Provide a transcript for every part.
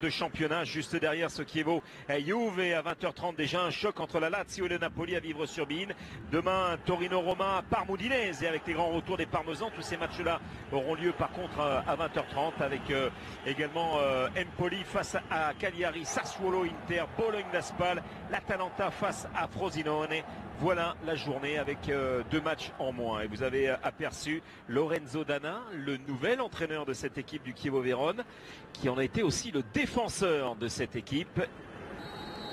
de championnat juste derrière ce Chievo Juve à 20h30 déjà un choc entre la Lazio et le Napoli à Vivre-sur-Bine. Demain Torino-Roma, Parme-Udinese avec les grands retours des Parmesans. Tous ces matchs-là auront lieu par contre à 20h30 avec également Empoli face à Cagliari, Sassuolo, Inter, Bologne-Naspal, l'Atalanta face à Frosinone. Voilà la journée avec deux matchs en moins. Et vous avez aperçu Lorenzo Danna, le nouvel entraîneur de cette équipe du Chievo Vérone, qui en a été aussi le défenseur de cette équipe.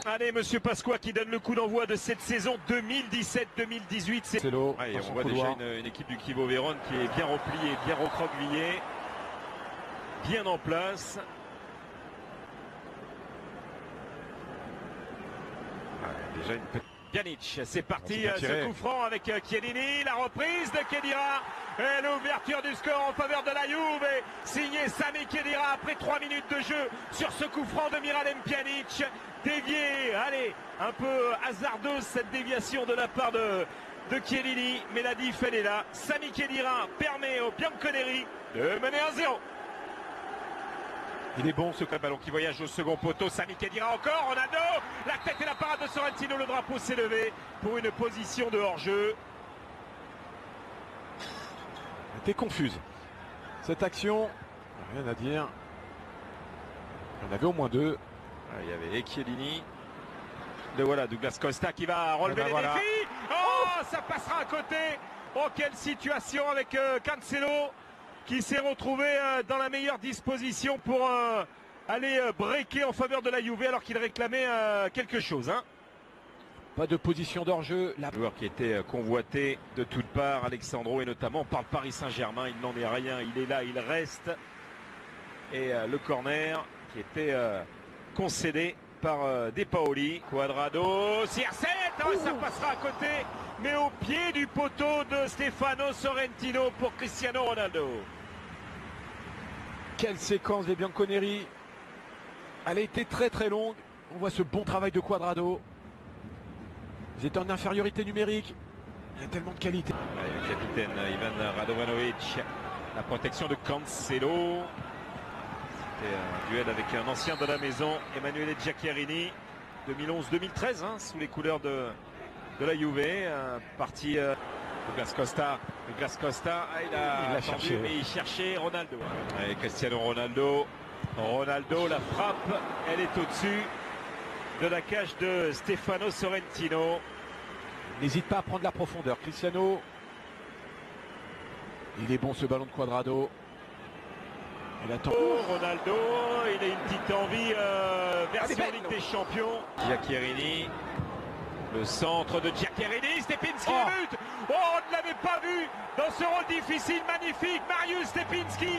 Allez, monsieur Pasqua qui donne le coup d'envoi de cette saison 2017-2018. C'est l'eau. On voit déjà une équipe du Chievo Vérone qui est bien repliée, bien recroquevillée, bien en place. Déjà une petite... Pjanic, c'est parti, ce coup franc avec Chiellini, la reprise de Khedira et l'ouverture du score en faveur de la Juve, signé Sami Khedira après 3 minutes de jeu sur ce coup franc de Miralem Pjanic, dévié, allez, un peu hasardeuse cette déviation de la part de Chiellini, mais la diff elle est là. Sami Khedira permet au Bianconeri de mener 1-0. Il est bon ce ballon qui voyage au second poteau. Sami Khedira encore, Ronaldo, la tête et la parade de Sorrentino, le drapeau s'est levé pour une position de hors-jeu. Elle était confuse. Cette action, rien à dire. Il y en avait au moins deux. Il y avait Chiellini. Et voilà, Douglas Costa qui va relever les défis. Oh, ça passera à côté. Oh, quelle situation avec Cancelo, qui s'est retrouvé dans la meilleure disposition pour aller breaker en faveur de la Juve alors qu'il réclamait quelque chose. Hein. Pas de position d'hors-jeu. Le joueur qui était convoité de toutes parts, Alexandro, et notamment par le Paris Saint-Germain. Il n'en est rien, il est là, il reste. Et le corner qui était concédé par De Paoli. Quadrado, CR7, ça passera à côté, mais au pied du poteau de Stefano Sorrentino pour Cristiano Ronaldo. Quelle séquence des Bianconeri. Elle a été très très longue. On voit ce bon travail de Quadrado. Ils étaient en infériorité numérique. Il y a tellement de qualité. Le capitaine Ivan Radovanovic. La protection de Cancelo. C'était un duel avec un ancien de la maison, Emanuele Giacchiarini. 2011-2013, hein, sous les couleurs de la Juve. Parti Douglas Costa. Douglas Costa, il a cherché, mais il cherchait Ronaldo. Et Cristiano Ronaldo. Ronaldo, la frappe, elle est au-dessus de la cage de Stefano Sorrentino. N'hésite pas à prendre la profondeur. Cristiano. Il est bon ce ballon de Quadrado. Il attend. Ronaldo, il a une petite envie version Ligue des Champions. Giacchiarini. Le centre de Giacchiarini, Stepinski, le but. Oh, on ne l'avait pas vu dans ce rôle difficile, magnifique. Mariusz Stepinski,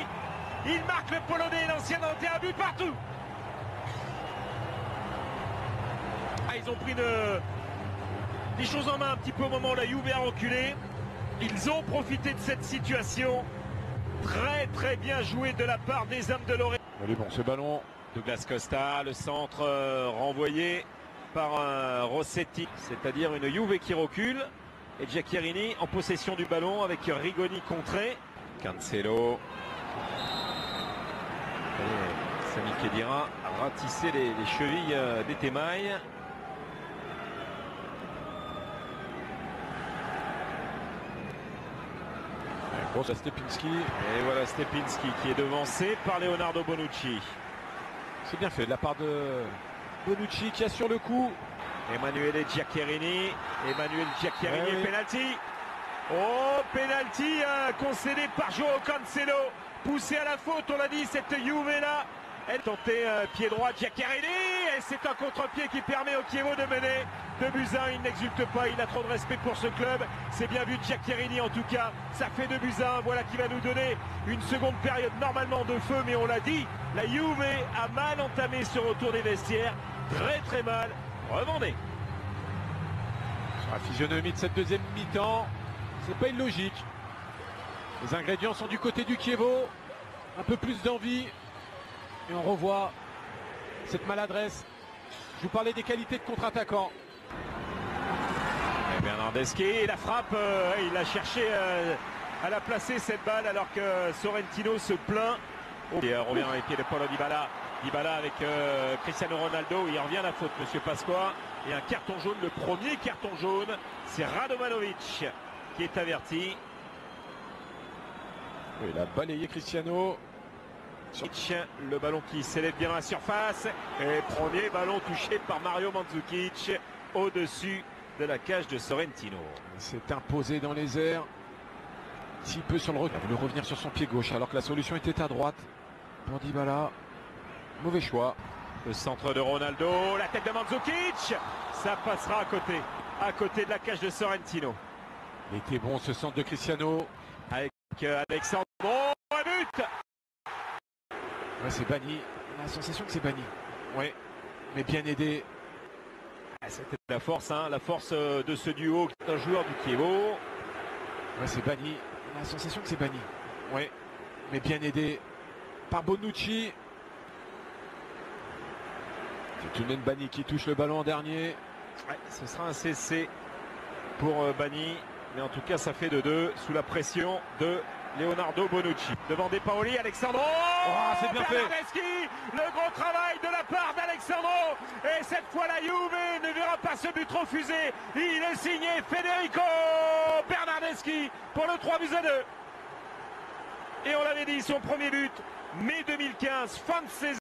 il marque le Polonais, l'ancien Nantais, un but partout. Ils ont pris des choses en main un petit peu au moment où la Juve a reculé. Ils ont profité de cette situation. Très très bien joué de la part des hommes de Lorraine. Il est bon ce ballon. Douglas Costa, le centre renvoyé par Rossetti, c'est-à-dire une Juve qui recule, et Giacchiarini en possession du ballon avec Rigoni contré. Cancelo. Et Sami Khedira a ratissé les chevilles d'Etemaï. Stepinski. Et voilà Stepinski qui est devancé par Leonardo Bonucci. C'est bien fait de la part de Bonucci qui a sur le coup. Emanuele Giacchiarini. Et penalty. Oh, penalty concédé par Joao Cancelo. Poussé à la faute, on l'a dit, cette Juve là. Elle tentait pied droit Giacchiarini. Et c'est un contre-pied qui permet au Chievo de mener 2-1. Il n'exulte pas, il a trop de respect pour ce club. C'est bien vu de Giacchiarini en tout cas. Ça fait 2-1. Voilà qui va nous donner une seconde période normalement de feu. Mais on l'a dit, la Juve a mal entamé ce retour des vestiaires. Très très mal. Remonté. Sur la physionomie de cette deuxième mi-temps, c'est pas illogique. Les ingrédients sont du côté du Chievo. Un peu plus d'envie. Et on revoit cette maladresse. Je vous parlais des qualités de contre-attaquant. Bernardeschi, la frappe, il a cherché à la placer cette balle alors que Sorrentino se plaint. Et revient avec les pieds de Paulo Dybala. Dybala avec Cristiano Ronaldo, il revient à la faute, monsieur Pasqua. Et un carton jaune, le premier carton jaune, c'est Radovanovic qui est averti. Oui, il a balayé Cristiano. Le ballon qui s'élève bien à la surface. Et premier ballon touché par Mario Mandzukic au-dessus de la cage de Sorrentino. Il s'est imposé dans les airs. Un petit peu sur le retour. Il veut revenir sur son pied gauche alors que la solution était à droite. Pour Dybala. Mauvais choix. Le centre de Ronaldo, la tête de Mandzukic. Ça passera à côté de la cage de Sorrentino. Il était bon ce centre de Cristiano. Avec Alexandro, un but. Ouais, c'est banni. On a la sensation que c'est banni. Ouais, mais bien aidé. C'était la force de ce duo. Un joueur du Chievo. Ouais, c'est banni. On a la sensation que c'est banni. Ouais, mais bien aidé par Bonucci. C'est tout de même Bani qui touche le ballon en dernier. Ouais, ce sera un CC pour Bani. Mais en tout cas, ça fait 2-2 sous la pression de Leonardo Bonucci. Devant De Paoli, Alexandro. Oh, c'est bien fait. Le gros travail de la part d'Alexandro. Et cette fois, la Juve ne verra pas ce but refusé. Il est signé Federico Bernardeschi pour le 3-2. Et on l'avait dit, son premier but, mai 2015, fin de saison.